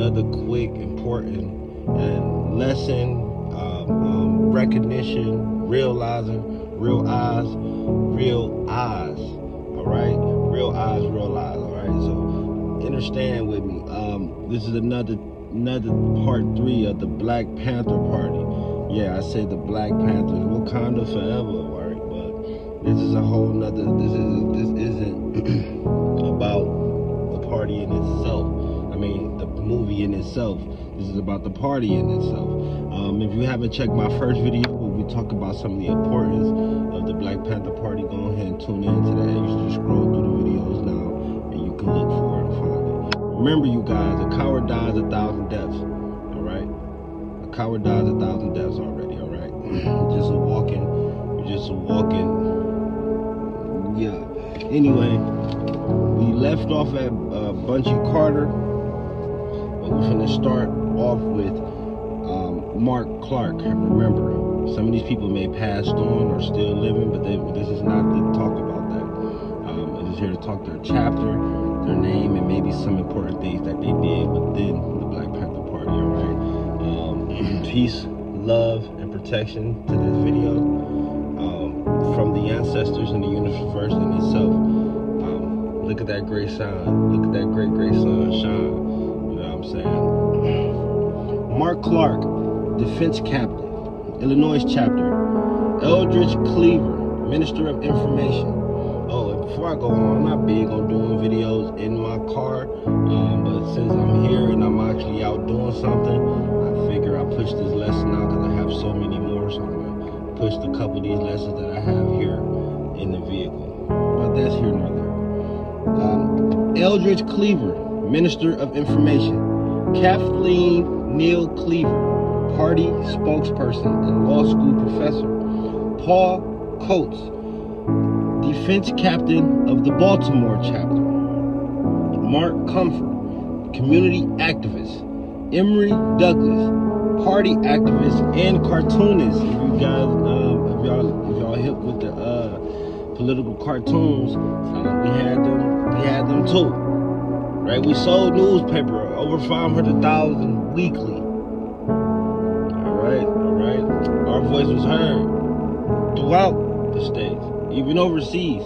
another quick, important, and lesson, recognition, realizing, real eyes, all right? Real eyes, all right? So understand with me, this is another part 3 of the Black Panther party. Yeah, I said the Black Panthers, Wakanda forever, right? But this is a whole nother, this isn't about the party in itself. I mean, the movie in itself. This is about the party in itself. If you haven't checked my first video where we talk about some of the importance of the Black Panther party, go ahead and tune in to that. You should just scroll through the videos now and you can look for it and find it. Remember, you guys, a coward dies 1,000 deaths, all right? A coward dies 1,000 deaths already, all right? You're just a walking, yeah. Anyway, we left off at Bunchy Carter, but we're gonna start off with Mark Clark. Remember, some of these people may passed on or still living, but this is not to talk about that. I'm just here to talk their chapter, their name, and maybe some important things that they did within the Black Panther Party, all right? Peace, love, and protection to this video from the ancestors and the universe in itself. Look at that great sun. Look at that great sun shine. You know what I'm saying? Mark Clark, Defense Captain, Illinois Chapter. Eldridge Cleaver, Minister of Information. Oh, and before I go on, I'm not big on doing videos in my car, but since I'm here and I'm actually out doing something, I figure I'll push this lesson out because I have so many more, so I'm going to push a couple of these lessons that I have here in the vehicle. But that's here nor there. Eldridge Cleaver, Minister of Information. Kathleen Neal Cleaver, Party Spokesperson and Law School Professor. Paul Coates, Defense Captain of the Baltimore Chapter. Mark Comfort, Community Activist. Emery Douglas, Party Activist and Cartoonist. If you guys, if y'all hip with the political cartoons, we had them too, right? We sold newspaper over 500,000 weekly. All right. Our voice was heard throughout the states, even overseas.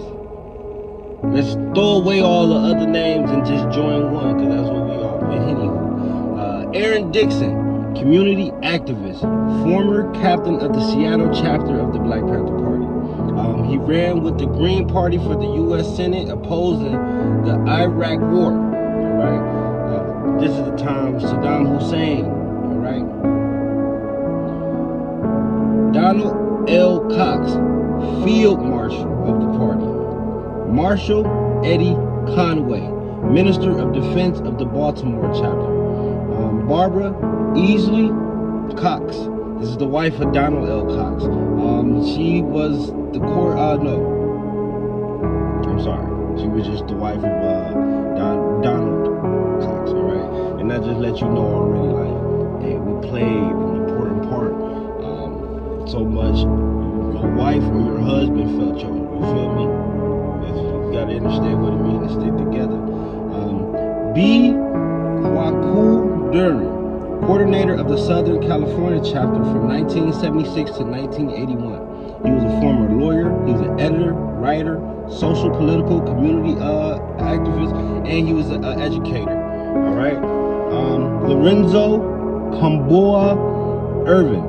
Let's throw away all the other names and just join one, because that's what we are. But anywho, Aaron Dixon, community activist, former captain of the Seattle chapter of the Black Panther Party. He ran with the Green Party for the U.S. Senate, opposing the Iraq War. All right, this is the time of Saddam Hussein. All right, Donald L. Cox, Field Marshal of the party. Marshal Eddie Conway, Minister of Defense of the Baltimore chapter. Barbara Easley Cox. This is the wife of Donald L. Cox. She was the court, she was just the wife of Donald Cox, all right? And that just lets you know already, like, hey, we played an important part. So much your wife or your husband felt you feel me? You gotta understand what it means to stick together. B. Kwaku Duran, coordinator of the Southern California chapter from 1976 to 1981. He was a former lawyer, he was an editor, writer, social, political, community activist, and he was an educator. All right. Lorenzo Comboa Irvin,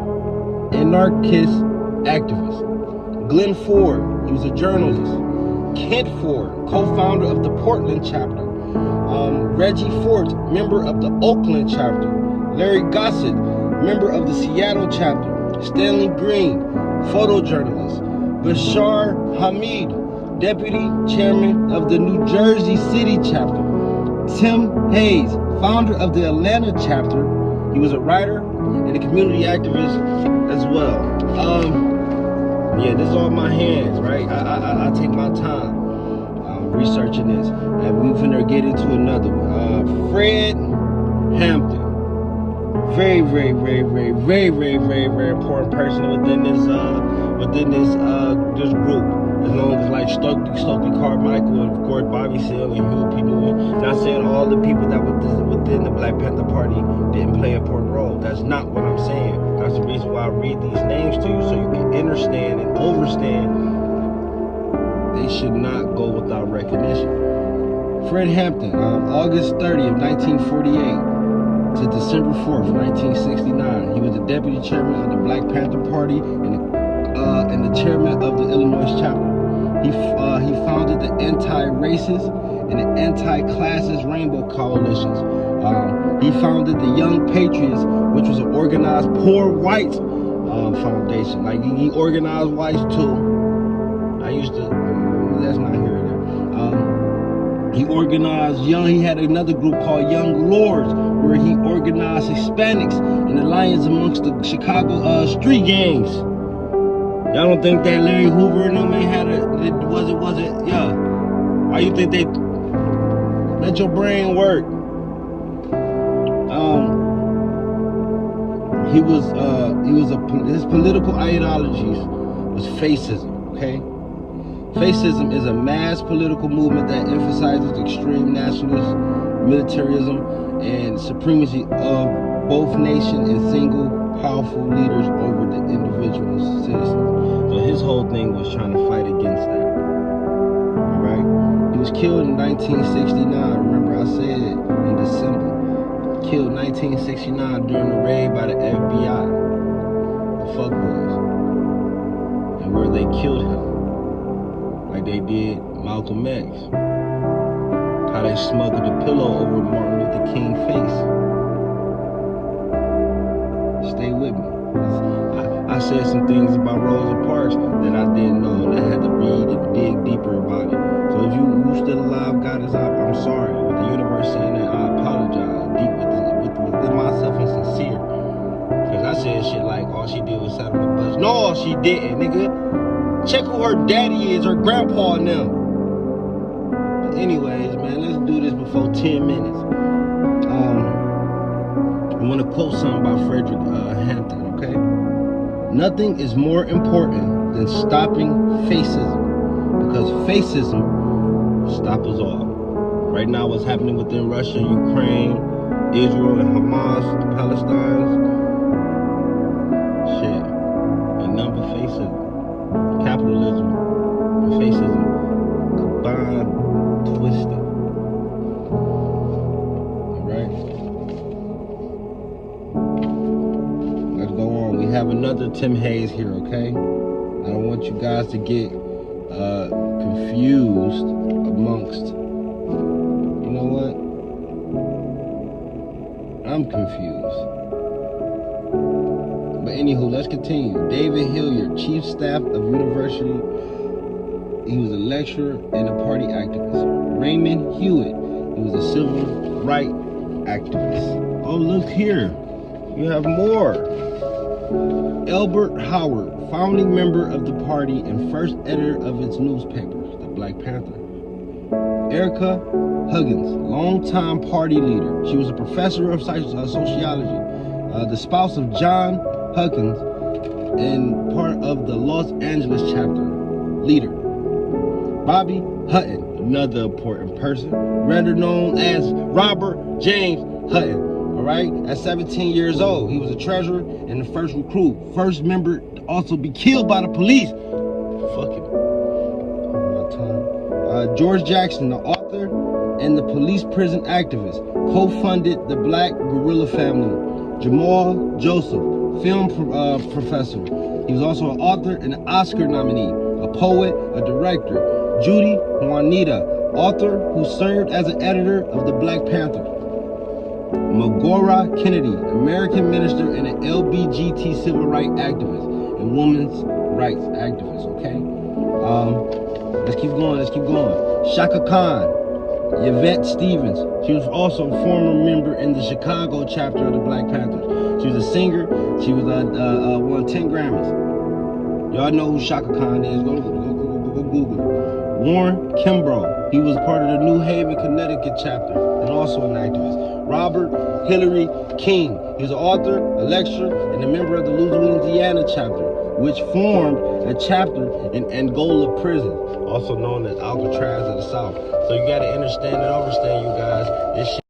anarchist activist. Glenn Ford, he was a journalist. Kent Ford, co-founder of the Portland chapter. Reggie Fort, member of the Oakland chapter. Larry Gossett, member of the Seattle chapter. Stanley Green, photojournalist. Bashar Hamid, deputy chairman of the New Jersey City chapter. Tim Hayes, founder of the Atlanta chapter. He was a writer and a community activist as well. Yeah, this is all my hands, right? I take my time researching this, and we're gonna get into another one. Fred Hampton, very important person within this group. As long as like Stokely Carmichael and of course Bobby Seale and Hugh P. Newman. Not saying all the people that were within the Black Panther Party didn't play a important role. That's not what I'm saying. That's the reason why I read these names to you so you can understand and overstand. They should not go without recognition. Fred Hampton, August 30th, 1948 to December 4th, 1969. He was the deputy chairman of the Black Panther Party and the chairman of the Illinois chapter. He founded the anti-racist and the anti-classist Rainbow Coalitions. He founded the Young Patriots, which was an organized poor whites foundation. Like he organized whites too. That's not here or there. He organized he had another group called Young Lords, where he organized Hispanics and alliance amongst the Chicago street gangs. Y'all don't think that Larry Hoover and them ain't had was it? Yeah. Why you think they let your brain work? His political ideologies was fascism, okay? Fascism is a mass political movement that emphasizes extreme nationalism, militarism, and supremacy of both nation and single powerful leaders over the individual citizens. So his whole thing was trying to fight against that. Alright? He was killed in 1969. Remember I said in December. Killed 1969 during the raid by the FBI. The fuckboys. And where they killed him. Like they did Malcolm X. How they smuggled a pillow over Martin Luther King's face. Stay with me. I said some things about Rosa Parks that I didn't know, and I had to read and dig deeper about it. So if you still alive, God is out, I'm sorry. With the universe saying that, I apologize deep within myself and sincere. Because I said shit like all she did was sat on the bus. No, she didn't, nigga. Check who her daddy is, her grandpa now. But anyways, man, let's do this before 10 minutes. I want to quote something by Frederick Hampton, okay? Nothing is more important than stopping fascism, because fascism will stop us all. Right now, what's happening within Russia, Ukraine, Israel, and Hamas, the Palestinians, shit, ain't nothing but fascism. Capitalism and fascism combined, twisted. Alright? Let's go on. We have another Tim Hayes here, okay? I don't want you guys to get confused amongst, you know what? I'm confused. But anywho, let's continue. David Hilliard, Chief Staff of University. He was a lecturer and a party activist. Raymond Hewitt, he was a civil rights activist. Oh, look here. You have more. Elbert Howard, founding member of the party and first editor of its newspaper, the Black Panther. Erica Huggins, longtime party leader. She was a professor of sociology, the spouse of John Huggins, and part of the Los Angeles chapter leader. Bobby Hutton, another important person, rather known as Robert James Hutton. All right, at 17 years old, he was a treasurer and the first recruit, first member to also be killed by the police. Fuck him. George Jackson, the author and the police prison activist, co-funded the Black Guerrilla Family. Jamal Joseph, film professor. He was also an author and an Oscar nominee, a poet, a director. Judy Juanita, author who served as an editor of the Black Panther. Magora Kennedy, American minister and an LGBT civil rights activist and women's rights activist, okay? Let's keep going. Shaka Khan, Yvette Stevens. She was also a former member in the Chicago chapter of the Black Panthers. She was a singer. She was won 10 Grammys. Y'all know who Shaka Khan is. Go Google it. Warren Kimbrough. He was part of the New Haven, Connecticut chapter and also an activist. Robert Hillary King. He's an author, a lecturer, and a member of the Louisiana chapter. which formed a chapter in Angola prison, also known as Alcatraz of the South. So you got to understand and understand, you guys, this shit